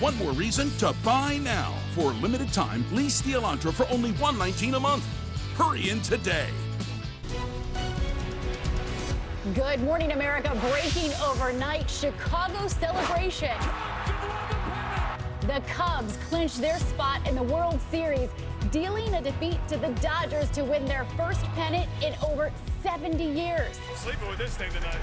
One more reason to buy now. For a limited time, lease the Elantra for only $119 a month. Hurry in today. Good morning, America. Breaking overnight, Chicago celebration. The Cubs clinched their spot in the World Series, dealing a defeat to the Dodgers to win their first pennant in over 70 years. I'm sleeping with this thing tonight.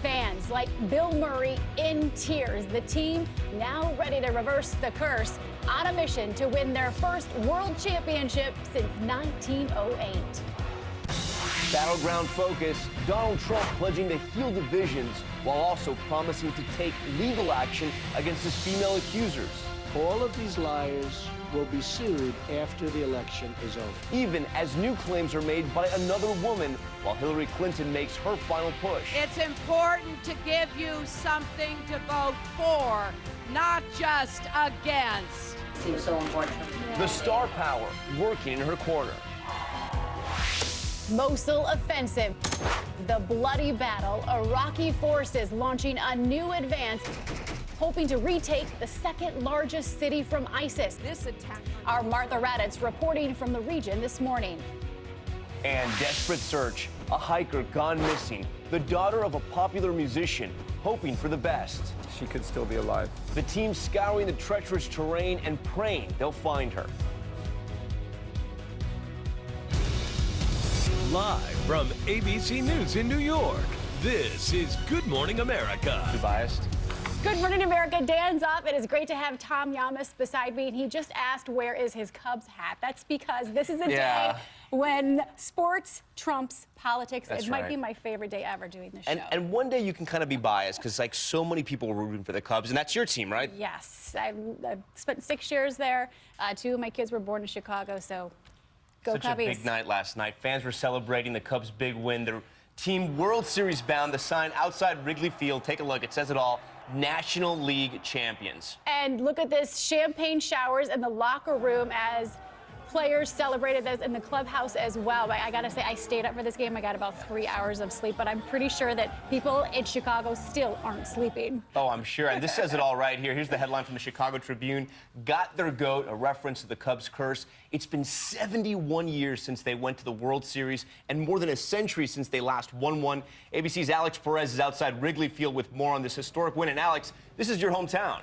Fans like Bill Murray in tears. The team now ready to reverse the curse on a mission to win their first world championship since 1908. Battleground focus, Donald Trump pledging to heal divisions while also promising to take legal action against his female accusers. All of these liars will be sued after the election is over. Even as new claims are made by another woman while Hillary Clinton makes her final push. It's important to give you something to vote for, not just against. Seems so important. The star power working in her corner. Mosul offensive. The bloody battle. Iraqi forces launching a new advance, hoping to retake the second largest city from ISIS. This attack. Our Martha Raddatz reporting from the region this morning. And desperate search, a hiker gone missing, the daughter of a popular musician, hoping for the best. She could still be alive. The team scouring the treacherous terrain and praying they'll find her. Live from ABC News in New York, this is Good Morning America. Too biased? Good morning, America. Dan's up. It is great to have Tom Yamas beside me, and he just asked where is his Cubs hat. That's because this is a day when sports trumps politics. That's it might right. be my favorite day ever doing this show. And one day you can kind of be biased because like so many people were rooting for the Cubs, and that's your team, right? Yes. I spent 6 years there. 2 of my kids were born in Chicago, so go Such Cubbies. a big night last night. Fans were celebrating the Cubs' big win. Their team World Series bound. The sign outside Wrigley Field. Take a look. It says it all. National League champions. And look at this, champagne showers in the locker room as players celebrated this in the clubhouse as well. But I gotta say, I stayed up for this game. I got about 3 hours of sleep, but I'm pretty sure that people in Chicago still aren't sleeping. Oh, I'm sure. And this says it all right here. Here's the headline from the Chicago Tribune. Got their goat, a reference to the Cubs' curse. It's been 71 years since they went to the World Series and more than a century since they last won one. ABC's Alex Perez is outside Wrigley Field with more on this historic win. And Alex, this is your hometown.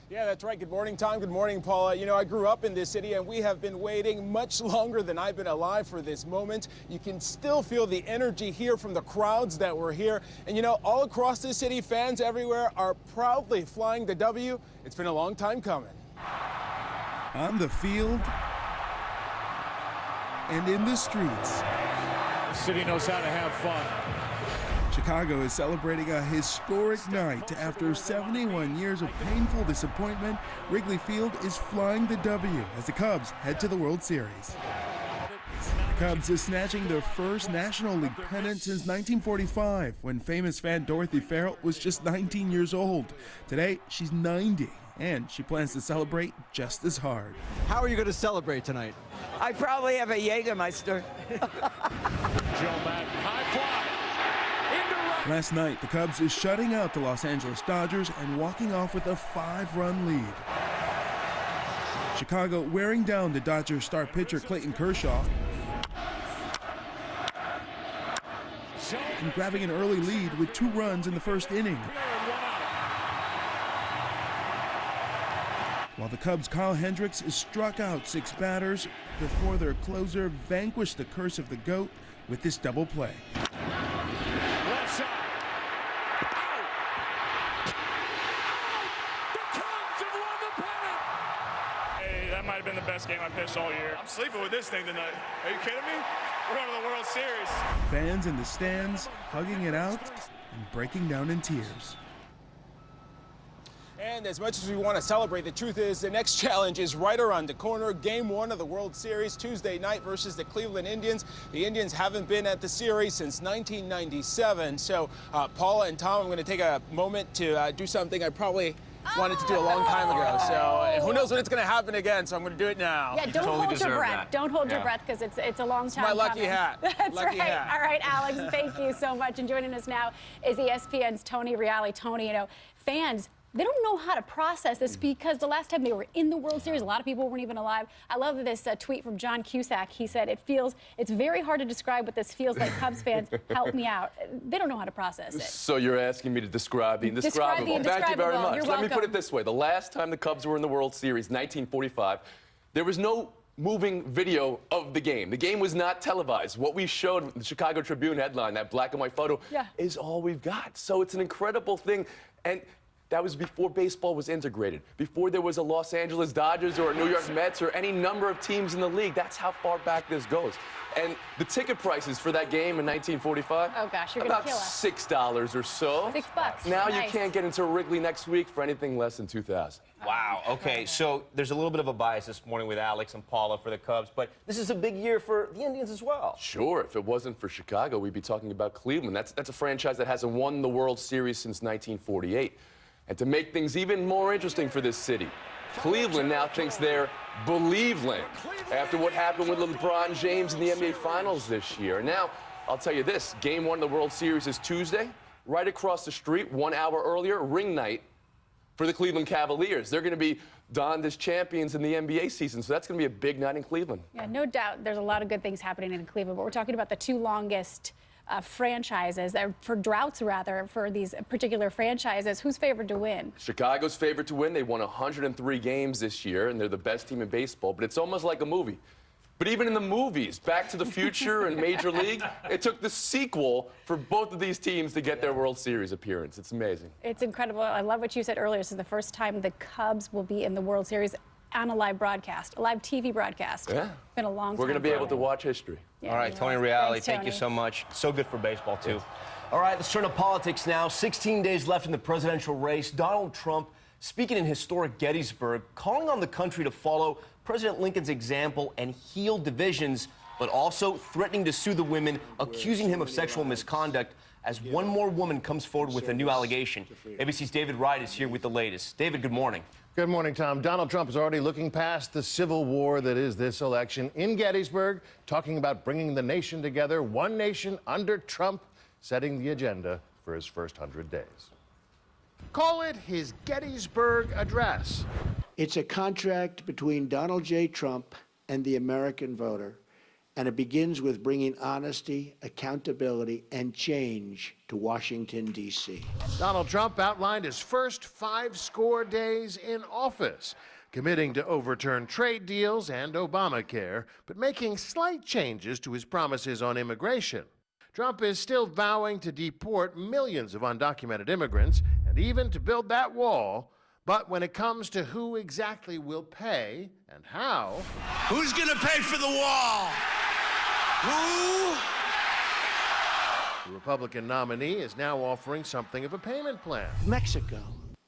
Yeah, that's right. Good morning, Tom. Good morning, Paula. You know, I grew up in this city, and we have been waiting much longer than I've been alive for this moment. You can still feel the energy here from the crowds that were here. And, you know, all across the city, fans everywhere are proudly flying the W. It's been a long time coming. On the field and in the streets. The city knows how to have fun. Chicago is celebrating a historic night. After 71 years of painful disappointment, Wrigley Field is flying the W as the Cubs head to the World Series. The Cubs is snatching their first National League pennant since 1945, when famous fan Dorothy Farrell was just 19 years old. Today, she's 90, and she plans to celebrate just as hard. How are you going to celebrate tonight? I probably have a Jägermeister. Joe Madden, high fly. Last night, the Cubs is shutting out the Los Angeles Dodgers and walking off with a 5-run lead. Chicago wearing down the Dodgers star pitcher Clayton Kershaw and grabbing an early lead with 2 runs in the first inning. While the Cubs' Kyle Hendricks is struck out 6 batters before their closer vanquished the curse of the GOAT with this double play. That might have been the best game I pitched all year. I'm sleeping with this thing tonight. Are you kidding me? We're going to the World Series. Fans in the stands hugging it out and breaking down in tears. And as much as we want to celebrate, the truth is the next challenge is right around the corner. Game 1 of the World Series, Tuesday night versus the Cleveland Indians. The Indians haven't been at the series since 1997. So, Paula and Tom, I'm going to take a moment to do something I probably wanted to do a long time ago. So who knows when it's going to happen again, so I'm going to do it now. Yeah, don't hold your breath. Don't hold your breath because it's a long time my lucky coming. hat. That's lucky right. Hat. All right, Alex, thank you so much. And joining us now is ESPN's Tony Reale. Tony, you know, fans they don't know how to process this because the last time they were in the World Series, a lot of people weren't even alive. I love this tweet from John Cusack. He said, it's very hard to describe what this feels like. Cubs fans, help me out. They don't know how to process it. So you're asking me to describe the indescribable. Thank you very much. Let me put it this way. The last time the Cubs were in the World Series, 1945, there was no moving video of the game. The game was not televised. What we showed, the Chicago Tribune headline, that black and white photo, is all we've got. So it's an incredible thing. And that was before baseball was integrated, before there was a Los Angeles Dodgers or a New York Mets or any number of teams in the league. That's how far back this goes. And the ticket prices for that game in 1945, oh gosh, you're gonna kill us. About $6 or so. $6. Now nice. You can't get into Wrigley next week for anything less than $2,000. Wow. Okay, so there's a little bit of a bias this morning with Alex and Paula for the Cubs, but this is a big year for the Indians as well. Sure. If it wasn't for Chicago, we'd be talking about Cleveland. That's a franchise that hasn't won the World Series since 1948. And to make things even more interesting for this city, Cleveland now thinks they're Believeland after what happened with LeBron James in the NBA Finals this year. And now, I'll tell you this, Game 1 of the World Series is Tuesday. Right across the street, 1 hour earlier, ring night for the Cleveland Cavaliers. They're going to be donned as champions in the NBA season, so that's going to be a big night in Cleveland. Yeah, no doubt there's a lot of good things happening in Cleveland, but we're talking about the two longest franchises, for droughts rather, for these particular franchises. Who's favored to win? Chicago's favored to win. They won 103 games this year, and they're the best team in baseball, but it's almost like a movie. But even in the movies, Back to the Future and Major League, it took the sequel for both of these teams to get their World Series appearance. It's amazing. It's incredible. I love what you said earlier. This is the first time the Cubs will be in the World Series on a live broadcast, a live TV broadcast. Yeah. It's been a long time. We're going to be able to watch history. Yeah, all right, Tony Reale, thanks, thank you Tony. so much. So good for baseball, too. All right, let's turn to politics now. 16 days left in the presidential race. Donald Trump speaking in historic Gettysburg, calling on the country to follow President Lincoln's example and heal divisions, but also threatening to sue the women accusing him of sexual misconduct as one more woman comes forward with a new allegation. ABC's David Wright is here with the latest. David, good morning. Good morning, Tom. Donald Trump is already looking past the civil war that is this election in Gettysburg, talking about bringing the nation together, one nation under Trump, setting the agenda for his first 100 days. Call it his Gettysburg Address. It's a contract between Donald J. Trump and the American voter, and it begins with bringing honesty, accountability, and change to Washington, D.C. Donald Trump outlined his first 5 days in office, committing to overturn trade deals and Obamacare, but making slight changes to his promises on immigration. Trump is still vowing to deport millions of undocumented immigrants and even to build that wall. But when it comes to who exactly will pay and how... Who's going to pay for the wall? Who? The Republican nominee is now offering something of a payment plan. Mexico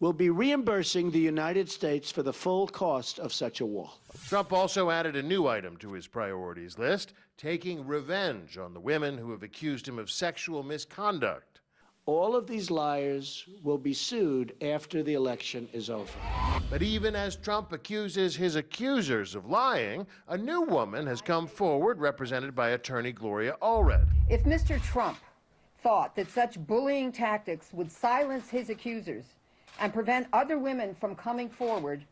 will be reimbursing the United States for the full cost of such a wall. Trump also added a new item to his priorities list, taking revenge on the women who have accused him of sexual misconduct. All of these liars will be sued after the election is over. But even as Trump accuses his accusers of lying, a new woman has come forward, represented by attorney Gloria Allred. If Mr. Trump thought that such bullying tactics would silence his accusers and prevent other women from coming forward,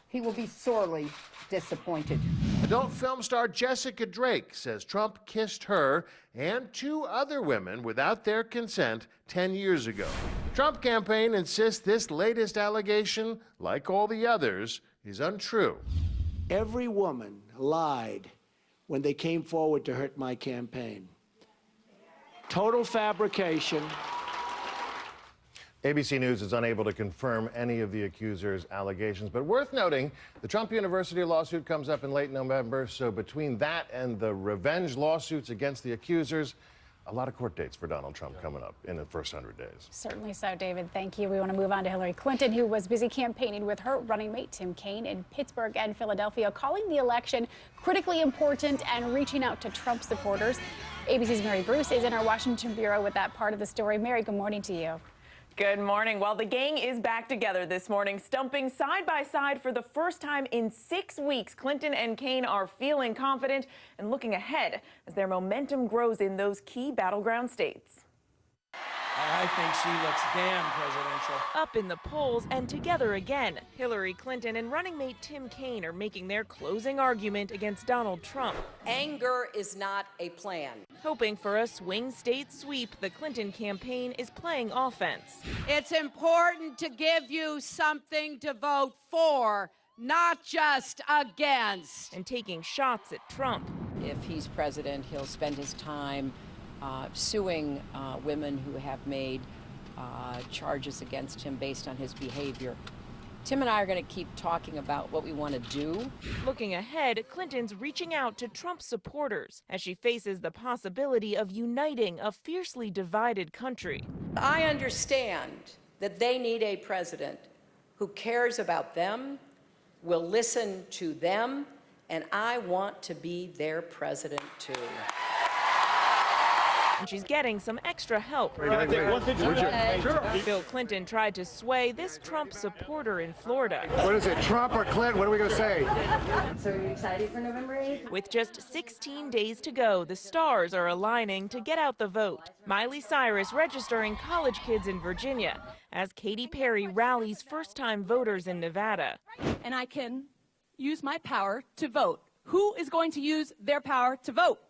he will be sorely disappointed. Adult film star Jessica Drake says Trump kissed her and 2 other women without their consent 10 years ago. The Trump campaign insists this latest allegation, like all the others, is untrue. Every woman lied when they came forward to hurt my campaign. Total fabrication. ABC News is unable to confirm any of the accusers' allegations, but worth noting, the Trump University lawsuit comes up in late November, so between that and the revenge lawsuits against the accusers, a lot of court dates for Donald Trump coming up in the first 100 days. Certainly so, David. Thank you. We want to move on to Hillary Clinton, who was busy campaigning with her running mate, Tim Kaine, in Pittsburgh and Philadelphia, calling the election critically important and reaching out to Trump supporters. ABC's Mary Bruce is in our Washington bureau with that part of the story. Mary, good morning to you. Good morning. Well, the gang is back together this morning, stumping side by side for the first time in 6 weeks. Clinton and Kaine are feeling confident and looking ahead as their momentum grows in those key battleground states. I think she looks damn presidential. Up in the polls and together again, Hillary Clinton and running mate Tim Kaine are making their closing argument against Donald Trump. Anger is not a plan. Hoping for a swing state sweep, the Clinton campaign is playing offense. It's important to give you something to vote for, not just against. And taking shots at Trump. If he's president, he'll spend his time suing women who have made charges against him based on his behavior. Tim and I are going to keep talking about what we want to do. Looking ahead, Clinton's reaching out to Trump supporters as she faces the possibility of uniting a fiercely divided country. I understand that they need a president who cares about them, will listen to them, and I want to be their president too. And she's getting some extra help. Bill Clinton tried to sway this Trump supporter in Florida. What is it, Trump or Clinton? What are we going to say? So are you excited for November 8th? With just 16 days to go, the stars are aligning to get out the vote. Miley Cyrus registering college kids in Virginia as Katy Perry rallies first-time voters in Nevada. And I can use my power to vote. Who is going to use their power to vote?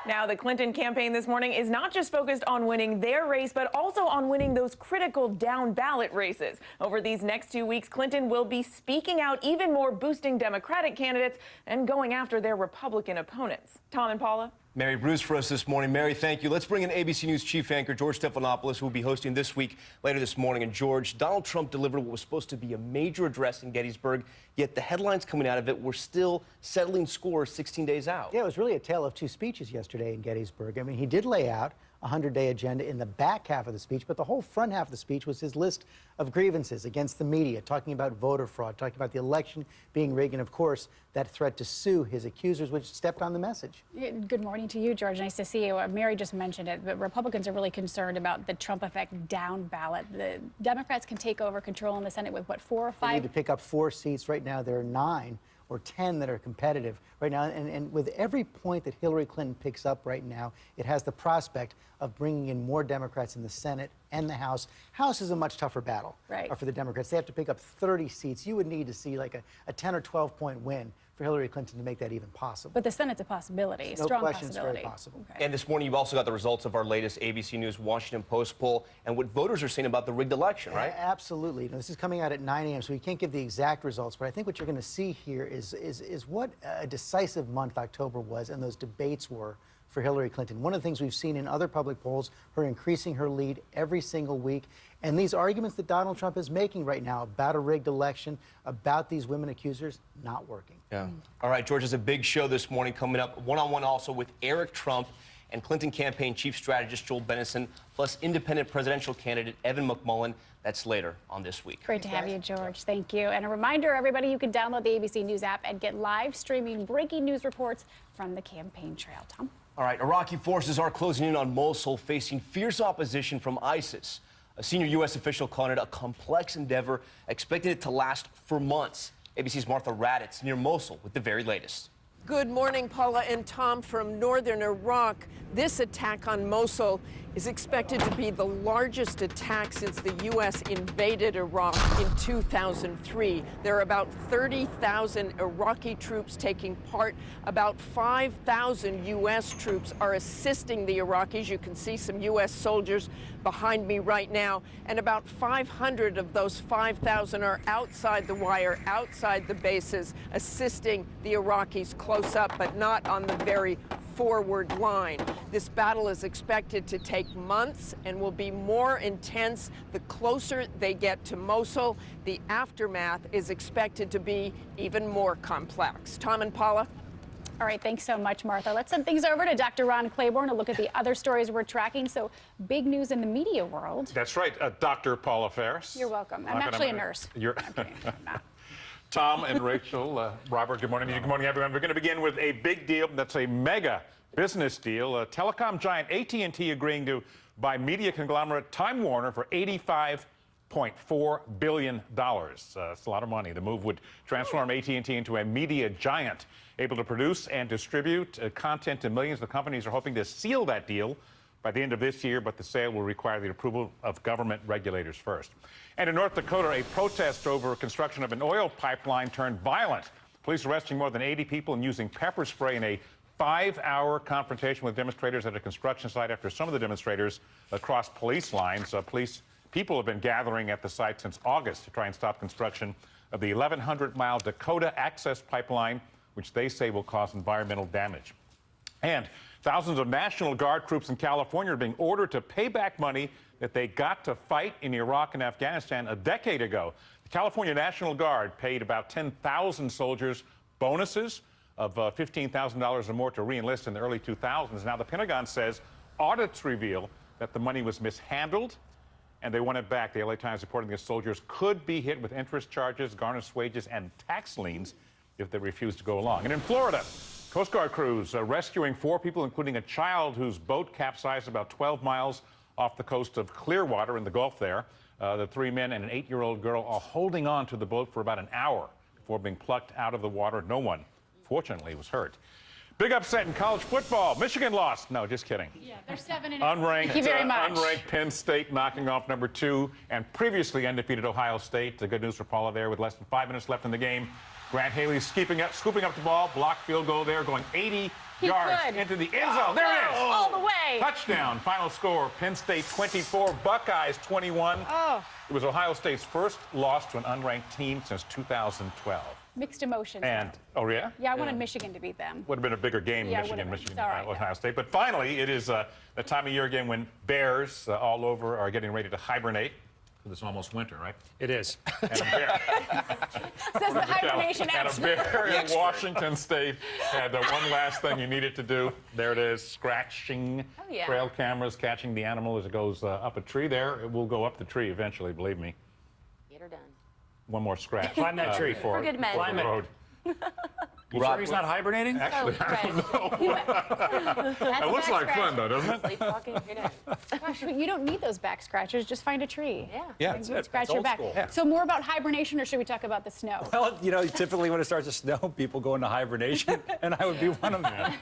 Now, the Clinton campaign this morning is not just focused on winning their race, but also on winning those critical down-ballot races. Over these next 2 weeks, Clinton will be speaking out even more, boosting Democratic candidates and going after their Republican opponents. Tom and Paula? Mary Bruce for us this morning. Mary, thank you. Let's bring in ABC News chief anchor George Stephanopoulos, who will be hosting This Week later this morning. And George, Donald Trump delivered what was supposed to be a major address in Gettysburg, yet the headlines coming out of it were still settling scores 16 days out. Yeah, it was really a tale of two speeches yesterday in Gettysburg. I mean, he did lay out a 100-day agenda in the back half of the speech, but the whole front half of the speech was his list of grievances against the media, talking about voter fraud, talking about the election being rigged, and of course, that threat to sue his accusers, which stepped on the message. Good morning to you, George. Nice to see you. Mary just mentioned it, but Republicans are really concerned about the Trump effect down ballot. The Democrats can take over control in the Senate with, what, 4 or 5? They need to pick up 4 seats. Right now, there are 9 or 10 that are competitive right now. And with every point that Hillary Clinton picks up right now, it has the prospect of bringing in more Democrats in the Senate and the House. House is a much tougher battle for the Democrats. They have to pick up 30 seats. You would need to see like a 10 or 12-point win for Hillary Clinton to make that even possible. But the Senate's a possibility, No strong question, possibility. it's very possible. Okay. And this morning, you've also got the results of our latest ABC News Washington Post poll and what voters are saying about the rigged election, right? Absolutely. You know, this is coming out at 9 a.m., so we can't give the exact results, but I think what you're going to see here is what a decisive month October was and those debates were for Hillary Clinton. One of the things we've seen in other public polls, her increasing her lead every single week. And these arguments that Donald Trump is making right now about a rigged election, about these women accusers, not working. Yeah. All right, George, there's a big show this morning coming up, one-on-one also with Eric Trump and Clinton campaign chief strategist Joel Benenson, plus independent presidential candidate Evan McMullin. That's later on This Week. Great to have you, George. Thank you. And a reminder, everybody, you can download the ABC News app and get live streaming breaking news reports from the campaign trail. Tom? All right, Iraqi forces are closing in on Mosul, facing fierce opposition from ISIS. A senior U.S. official calling it a complex endeavor, expecting it to last for months. ABC's Martha Raddatz near Mosul with the very latest. Good morning, Paula and Tom from northern Iraq. This attack on Mosul is expected to be the largest attack since the U.S. invaded Iraq in 2003. There are about 30,000 Iraqi troops taking part. About 5,000 U.S. troops are assisting the Iraqis. You can see some U.S. soldiers behind me right now. And about 500 of those 5,000 are outside the wire, outside the bases, assisting the Iraqis close up, but not on the very forward line. This battle is expected to take months and will be more intense the closer they get to Mosul. The aftermath is expected to be even more complex. Tom and Paula? All right, thanks so much, Martha. Let's send things over to Dr. Ron Claiborne to look at the other stories we're tracking. So, big news in the media world. That's right, Dr. Paula Ferris. You're welcome. I'm actually a nurse. You're Tom and Rachel, Robert, good morning. Good morning, everyone. We're going to begin with a big deal. That's a mega business deal. Telecom giant AT&T agreeing to buy media conglomerate Time Warner for $85.4 billion. That's a lot of money. The move would transform AT&T into a media giant, able to produce and distribute content to millions. The companies are hoping to seal that deal by the end of this year, but the sale will require the approval of government regulators first. And in North Dakota, a protest over construction of an oil pipeline turned violent. Police arresting more than 80 people and using pepper spray in a 5-hour confrontation with demonstrators at a construction site after some of the demonstrators crossed police lines. People have been gathering at the site since August to try and stop construction of the 1,100-mile Dakota Access Pipeline, which they say will cause environmental damage. And thousands of National Guard troops in California are being ordered to pay back money that they got to fight in Iraq and Afghanistan a decade ago. The California National Guard paid about 10,000 soldiers bonuses of $15,000 or more to re-enlist in the early 2000s. Now, the Pentagon says audits reveal that the money was mishandled and they want it back. The LA Times reporting that soldiers could be hit with interest charges, garnished wages, and tax liens if they refuse to go along. And in Florida, Coast Guard crews are rescuing 4 people, including a child whose boat capsized about 12 miles off the coast of Clearwater in the Gulf there. The 3 men and an 8-year-old girl are holding on to the boat for about an hour before being plucked out of the water. No one, fortunately, was hurt. Big upset in college football. Michigan lost. No, just kidding. Yeah, they're 7-0. Unranked, Thank you very much. Unranked Penn State knocking off number 2 and previously undefeated Ohio State. The good news for Paula there with less than 5 minutes left in the game. Grant Haley scooping up the ball, blocked field goal there, going 80 yards into the end zone. There it is. All the way. Touchdown. Final score, Penn State 24, Buckeyes 21. Oh. It was Ohio State's first loss to an unranked team since 2012. Mixed emotions. And, oh, yeah? Yeah, I wanted Michigan to beat them. Would have been a bigger game, Yeah, Michigan, Sorry, Ohio State. But finally, it is the time of year again when bears all over are getting ready to hibernate. It's almost winter, right? It is. And a bear. Says the hibernation And a expert. bear in Washington State had one last thing you needed to do. There it is, scratching trail cameras, catching the animal as it goes up a tree there. It will go up the tree eventually, believe me. Get her done. One more scratch. Climb that tree. For good men. the road. You sure he's not hibernating? Actually, I don't know. It looks like fun, though, doesn't it? Sleepwalking, who knows? Gosh, you don't need those back scratchers. Just find a tree. Yeah, that's it. Scratch That's your old back. school. So more about hibernation, or should we talk about the snow? Well, you know, typically when it starts to snow, people go into hibernation, and I would be one of them.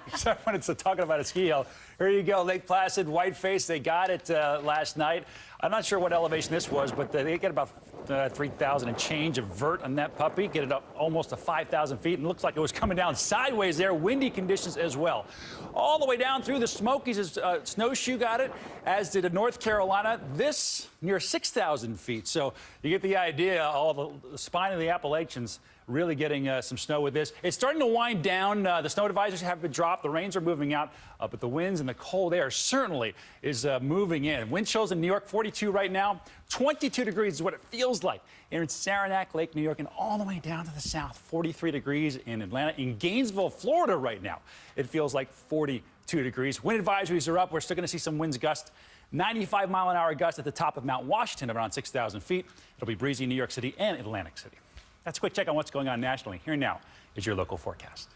Except when it's talking about a ski hill. Here you go, Lake Placid, Whiteface. They got it last night. I'm not sure what elevation this was, but they get about 3,000 and change of vert on that puppy. Get it up almost to 5,000 feet, and looks like it was coming down sideways there. Windy conditions as well. All the way down through the Smokies, Snowshoe got it, as did North Carolina. This near 6,000 feet. So you get the idea, all the spine of the Appalachians really getting some snow with this. It's starting to wind down. The snow advisories have been dropped. The rains are moving out, but the winds and the cold air certainly is moving in. Wind chills in New York, 42 right now. 22 degrees is what it feels like here in Saranac Lake, New York, and all the way down to the south, 43 degrees in Atlanta. In Gainesville, Florida right now, it feels like 42 degrees. Wind advisories are up. We're still going to see some winds gust. 95-mile-an-hour gust at the top of Mount Washington, around 6,000 feet. It'll be breezy in New York City and Atlantic City. That's a quick check on what's going on nationally. Here now is your local forecast.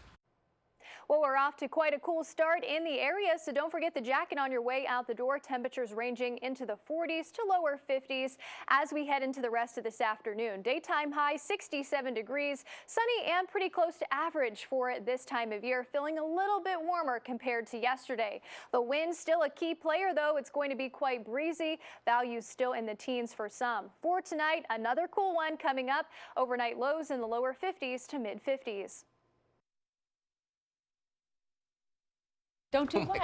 Well, we're off to quite a cool start in the area, so don't forget the jacket on your way out the door. Temperatures ranging into the 40s to lower 50s as we head into the rest of this afternoon. Daytime high 67 degrees, sunny and pretty close to average for this time of year, feeling a little bit warmer compared to yesterday. The wind still a key player, though. It's going to be quite breezy. Values still in the teens for some. For tonight, another cool one coming up. Overnight lows in the lower 50s to mid 50s. Don't do what?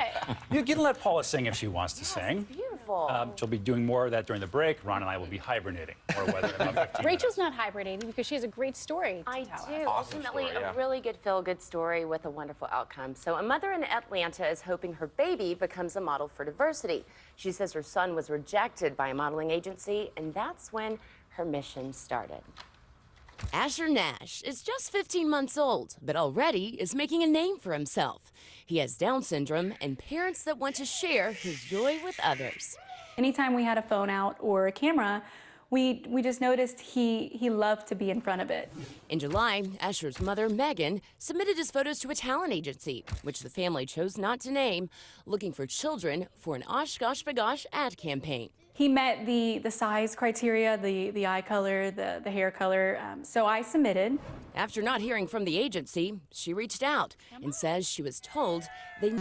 You can let Paula sing if she wants to sing. Beautiful. She'll be doing more of that during the break. Ron and I will be hibernating. More weather in about 15 Rachel's not hibernating because she has a great story to I tell do. us. Ultimately, a really good feel-good story with a wonderful outcome. So a mother in Atlanta is hoping her baby becomes a model for diversity. She says her son was rejected by a modeling agency, and that's when her mission started. Asher Nash is just 15 months old, but already is making a name for himself. He has Down syndrome and parents that want to share his joy with others. Anytime we had a phone out or a camera, we just noticed he loved to be in front of it. In July, Asher's mother, Megan, submitted his photos to a talent agency, which the family chose not to name, looking for children for an Osh Gosh Bagosh ad campaign. He met the size criteria, the eye color, the hair color, so I submitted. After not hearing from the agency, she reached out and says she was told they